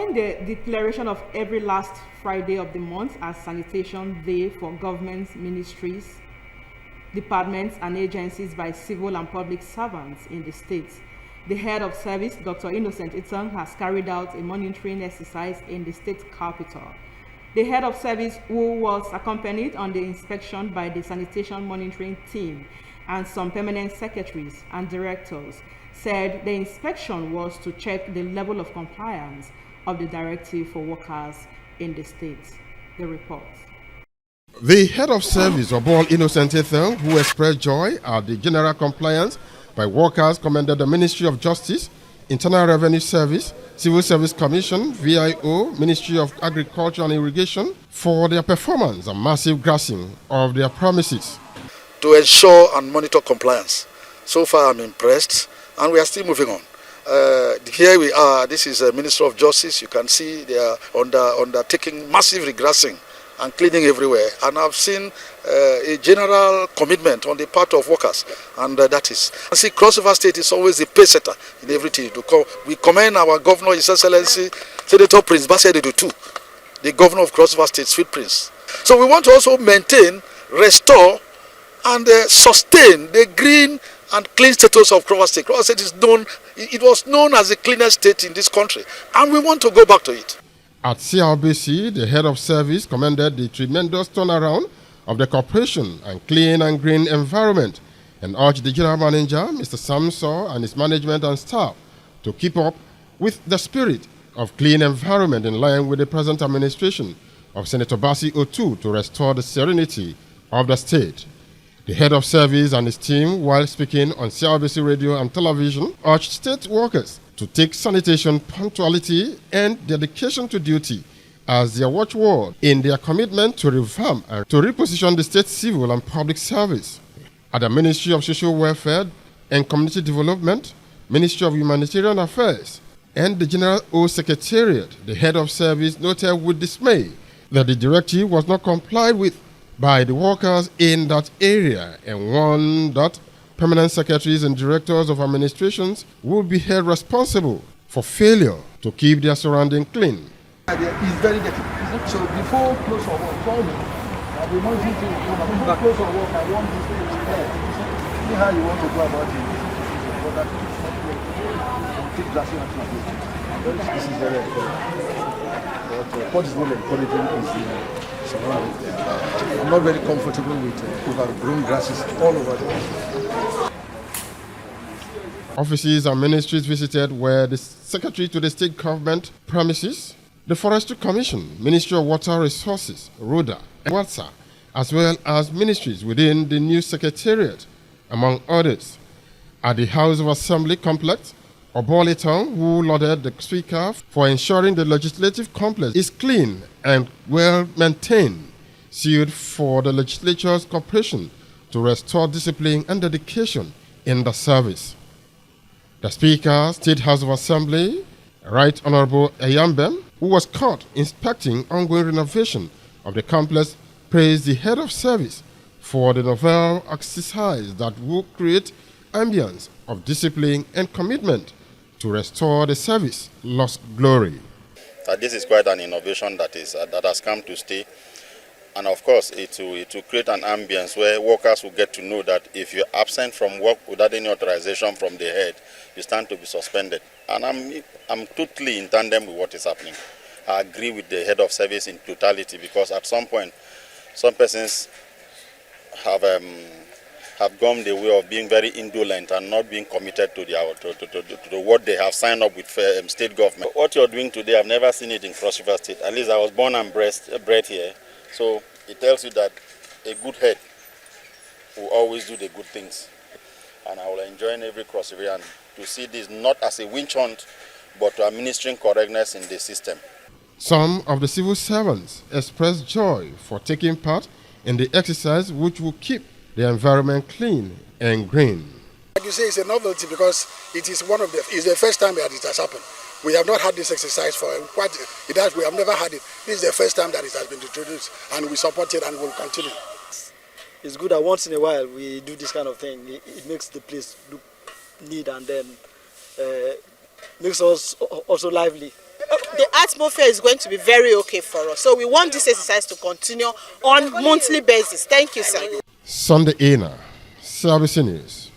Following the declaration of every last Friday of the month as Sanitation Day for governments, ministries, departments, and agencies by civil and public servants in the state, the head of service, Dr. Innocent Itang, has carried out a monitoring exercise in the state capital. The head of service, who was accompanied on the inspection by the sanitation monitoring team and some permanent secretaries and directors, said the inspection was to check the level of compliance of the directive for workers in the state. The report. The head of service, Obol Innocent Ethel, who expressed joy at the general compliance by workers, commended the Ministry of Justice, Internal Revenue Service, Civil Service Commission, VIO, Ministry of Agriculture and Irrigation for their performance and massive grassing of their premises. To ensure and monitor compliance. So far I'm impressed, and we are still moving on. Here we are, this is the Ministry of Justice. You can see they are undertaking massive regrassing and cleaning everywhere. And I've seen a general commitment on the part of workers, and that is. I see Cross River State is always a pace setter in everything. We commend our Governor, His Excellency, Senator Prince Basedu too, the Governor of Cross River State, Sweet Prince. So we want to also maintain, restore, and sustain the green and clean status of Cross River State. Cross River State is known, it was known as the cleanest state in this country, and we want to go back to it. At CRBC, the head of service commended the tremendous turnaround of the corporation and clean and green environment and urged the general manager, Mr. Samso, and his management and staff to keep up with the spirit of clean environment in line with the present administration of Senator Basi Otu to restore the serenity of the state. The head of service and his team, while speaking on CRBC radio and television, urged state workers to take sanitation punctuality and dedication to duty as their watchword in their commitment to revamp and to reposition the state civil and public service. At the Ministry of Social Welfare and Community Development, Ministry of Humanitarian Affairs, and the General O Secretariat, the head of service noted with dismay that the directive was not complied with by the workers in that area and warned that permanent secretaries and directors of administrations will be held responsible for failure to keep their surrounding clean. It's very dirty. So before close of work, call me. I'll be wanting to before close of work, I want this to be there. See how you want to go about it. This is very important. What is not encouraging is surrounding. I'm not very comfortable with overgrown grasses all over the place. Offices and ministries visited were the Secretary to the State Government premises, the Forestry Commission, Ministry of Water Resources, RODA, and WATSA, as well as ministries within the new Secretariat, among others. At the House of Assembly complex, Obole Town, who lauded the Speaker for ensuring the legislative complex is clean and well maintained, sued for the legislature's cooperation to restore discipline and dedication in the service. The Speaker, State House of Assembly, Right Honorable Eyambem, who was caught inspecting ongoing renovation of the complex, praised the head of service for the novel exercise that will create ambience of discipline and commitment to restore the service lost glory. This is quite an innovation that has come to stay. And of course, it will create an ambience where workers will get to know that if you're absent from work without any authorization from the head, you stand to be suspended. And I'm totally in tandem with what is happening. I agree with the head of service in totality, because at some point, some persons have gone the way of being very indolent and not being committed to what they have signed up with state government. What you're doing today, I've never seen it in Cross River State. At least I was born and bred here. So it tells you that a good head will always do the good things. And I will enjoy every Cross River to see this not as a winch hunt, but to administering correctness in the system. Some of the civil servants expressed joy for taking part in the exercise, which will keep the environment clean and green. Like you say, it's a novelty because it's the first time that it has happened. We have not had this exercise for we have never had it. This is the first time that it has been introduced, and we support it and will continue. It's good that once in a while we do this kind of thing. It makes the place look neat, and then makes us also lively. the atmosphere is going to be very okay for us. So we want this exercise to continue on monthly basis. Thank you, sir. Sunday Ena, Service News.